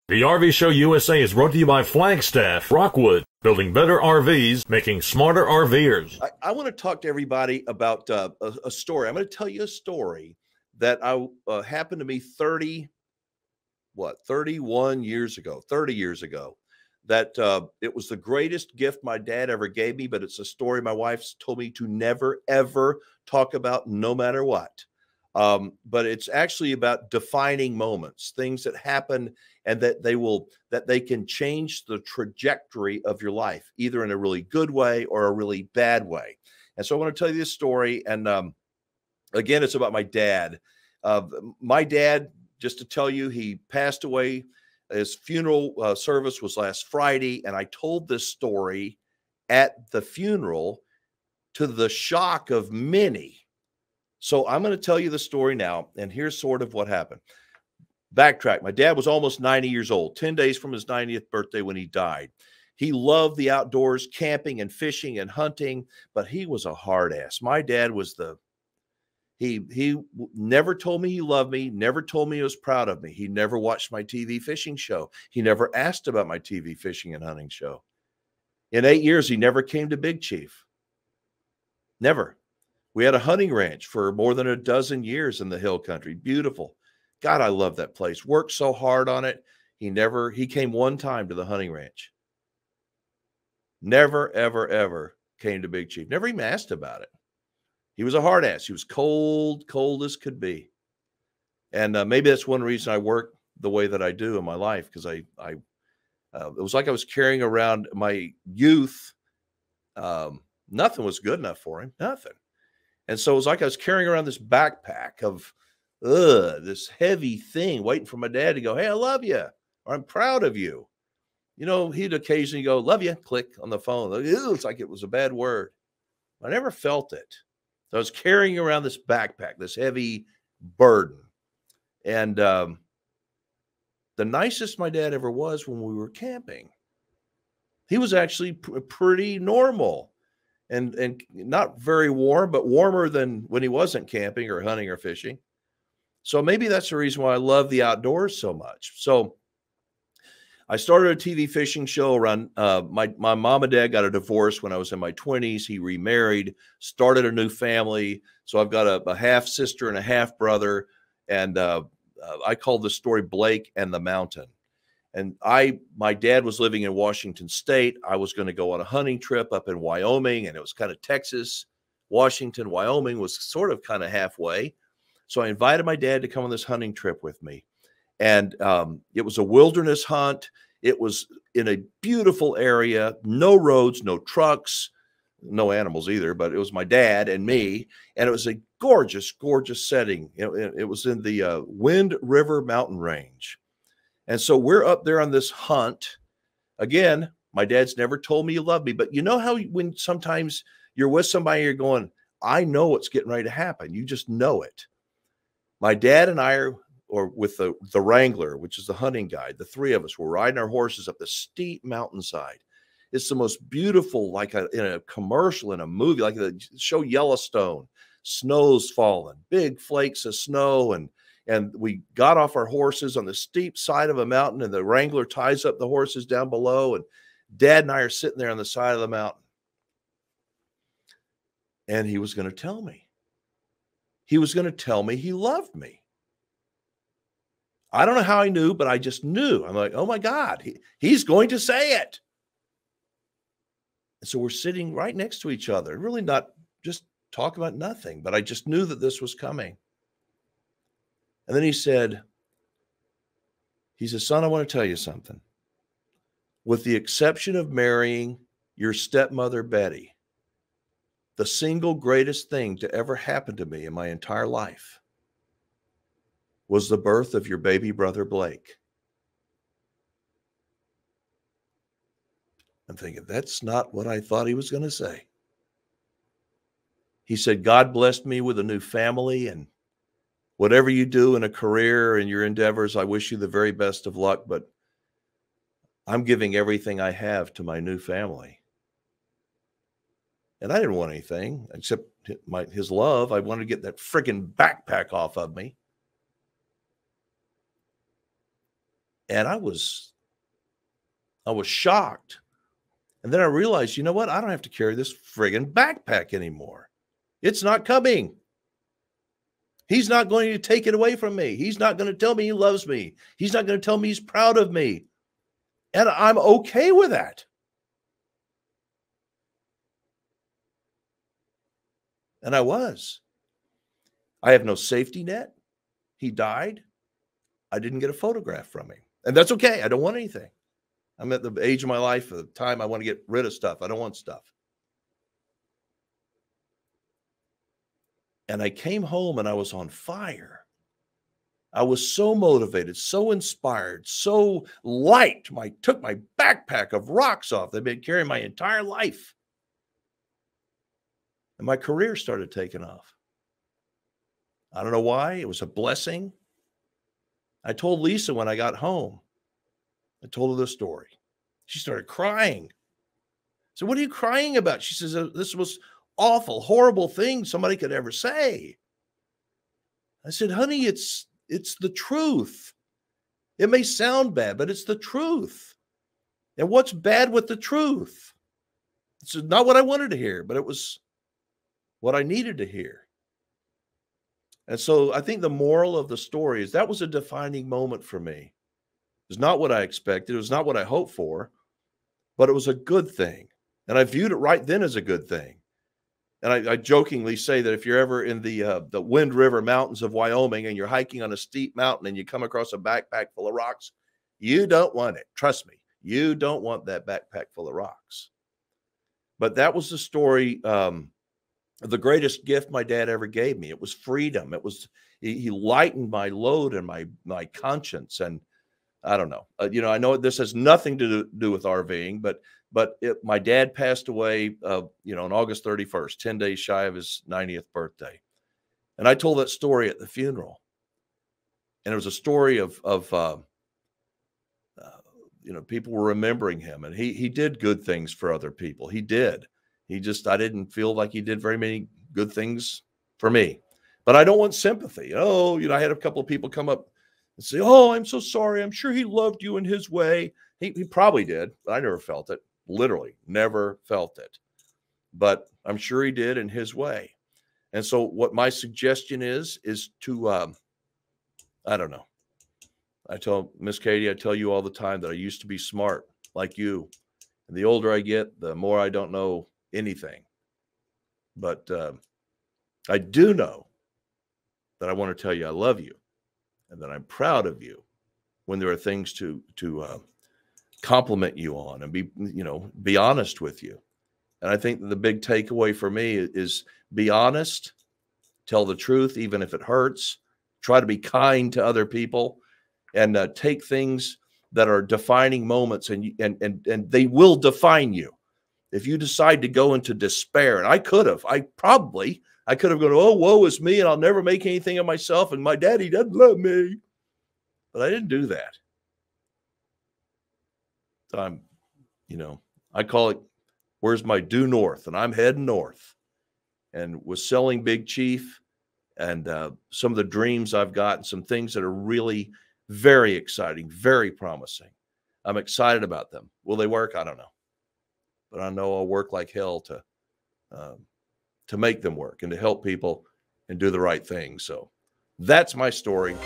The RV Show USA is brought to you by Flagstaff, Rockwood, building better RVs, making smarter RVers. I want to talk to everybody about a story. I'm going to tell you a story that happened to me 31 years ago, 30 years ago. That it was the greatest gift my dad ever gave me, but it's a story my wife's told me to never, ever talk about no matter what. But it's actually about defining moments, things that happen and that they can change the trajectory of your life, either in a really good way or a really bad way. And so I want to tell you this story. And again, it's about my dad. My dad, just to tell you, he passed away. His funeral service was last Friday. And I told this story at the funeral to the shock of many. So I'm going to tell you the story now, and here's sort of what happened. Backtrack. My dad was almost 90 years old, 10 days from his 90th birthday when he died. He loved the outdoors, camping and fishing and hunting, but he was a hard ass. My dad was he never told me he loved me, never told me he was proud of me. He never watched my TV fishing show. He never asked about my TV fishing and hunting show. In 8 years, he never came to Big Chief. Never. We had a hunting ranch for more than a dozen years in the hill country. Beautiful. God, I love that place. Worked so hard on it. He came one time to the hunting ranch. Never, ever, ever came to Big Chief. Never even asked about it. He was a hard ass. He was cold as could be. And maybe that's one reason I work the way that I do in my life, because it was like I was carrying around my youth. Nothing was good enough for him. Nothing. And so it was like I was carrying around this backpack of this heavy thing, waiting for my dad to go, "Hey, I love you," or "I'm proud of you." You know, he'd occasionally go, "Love you," click on the phone. It's like it was a bad word. I never felt it. So I was carrying around this backpack, this heavy burden. And the nicest my dad ever was when we were camping. He was actually pretty normal. And not very warm, but warmer than when he wasn't camping or hunting or fishing. So maybe that's the reason why I love the outdoors so much. So I started a TV fishing show around my mom and dad got a divorce when I was in my 20s. He remarried, started a new family. So I've got a half sister and a half brother. And I call this story Blake and the Mountain. And my dad was living in Washington State. I was going to go on a hunting trip up in Wyoming, and it was kind of Texas, Washington, Wyoming was sort of kind of halfway. So I invited my dad to come on this hunting trip with me. And it was a wilderness hunt. It was in a beautiful area, no roads, no trucks, no animals either, but it was my dad and me. And it was a gorgeous, gorgeous setting. It was in the Wind River mountain range. And so we're up there on this hunt. Again, my dad's never told me he loved me, but you know how when sometimes you're with somebody, you're going, I know what's getting ready to happen. You just know it. My dad and I or with the Wrangler, which is the hunting guide, the three of us were riding our horses up the steep mountainside. It's the most beautiful, like in a commercial, in a movie, like the show Yellowstone. Snow's falling, big flakes of snow, and we got off our horses on the steep side of a mountain, and the Wrangler ties up the horses down below, and Dad and I are sitting there on the side of the mountain. And he was going to tell me. He was going to tell me he loved me. I don't know how I knew, but I just knew. I'm like, oh my God, he's going to say it. And so we're sitting right next to each other, really not just talk about nothing, but I just knew that this was coming. And then he said, son, I want to tell you something. With the exception of marrying your stepmother, Betty, the single greatest thing to ever happen to me in my entire life was the birth of your baby brother, Blake. I'm thinking, that's not what I thought he was going to say. He said, God blessed me with a new family, and whatever you do in a career and your endeavors, I wish you the very best of luck, but I'm giving everything I have to my new family. And I didn't want anything except his love. I wanted to get that friggin' backpack off of me. And I was shocked. And then I realized, you know what? I don't have to carry this friggin' backpack anymore. It's not coming. He's not going to take it away from me. He's not going to tell me he loves me. He's not going to tell me he's proud of me. And I'm okay with that. And I was. I have no safety net. He died. I didn't get a photograph from him. And that's okay. I don't want anything. I'm at the age of my life, at the time I want to get rid of stuff. I don't want stuff. And I came home and I was on fire. I was so motivated, so inspired, so light. I took my backpack of rocks off. They've been carrying my entire life. And my career started taking off. I don't know why. It was a blessing. I told Lisa when I got home, I told her the story. She started crying. So what are you crying about? She says, this was awful, horrible thing somebody could ever say. I said, honey, it's the truth. It may sound bad, but it's the truth. And what's bad with the truth? It's not what I wanted to hear, but it was what I needed to hear. And so I think the moral of the story is that was a defining moment for me. It was not what I expected. It was not what I hoped for, but it was a good thing. And I viewed it right then as a good thing. And I jokingly say that if you're ever in the Wind River Mountains of Wyoming and you're hiking on a steep mountain and you come across a backpack full of rocks, you don't want it. Trust me, you don't want that backpack full of rocks. But that was the story. The greatest gift my dad ever gave me. It was freedom. It was, he lightened my load and my conscience. And I don't know, I know this has nothing to do with RVing, but my dad passed away, on August 31st, 10 days shy of his 90th birthday. And I told that story at the funeral. And it was a story of people were remembering him, and he did good things for other people. He did. I didn't feel like he did very many good things for me, but I don't want sympathy. I had a couple of people come up and say, oh, I'm so sorry. I'm sure he loved you in his way. He probably did, but I never felt it. Literally never felt it, but I'm sure he did in his way. And so what my suggestion is to, I don't know. I tell Miss Katie, I tell you all the time that I used to be smart like you. And the older I get, the more I don't know anything. But I do know that I want to tell you I love you and that I'm proud of you when there are things to compliment you on and be honest with you. And I think that the big takeaway for me is be honest, tell the truth, even if it hurts, try to be kind to other people, and take things that are defining moments and they will define you. If you decide to go into despair, and I could have gone, oh, woe is me, and I'll never make anything of myself, and my daddy doesn't love me. But I didn't do that. So I call it, where's my due north? And I'm heading north. And was selling Big Chief and some of the dreams I've got, and some things that are really very exciting, very promising. I'm excited about them. Will they work? I don't know. But I know I'll work like hell to make them work and to help people and do the right thing. So that's my story.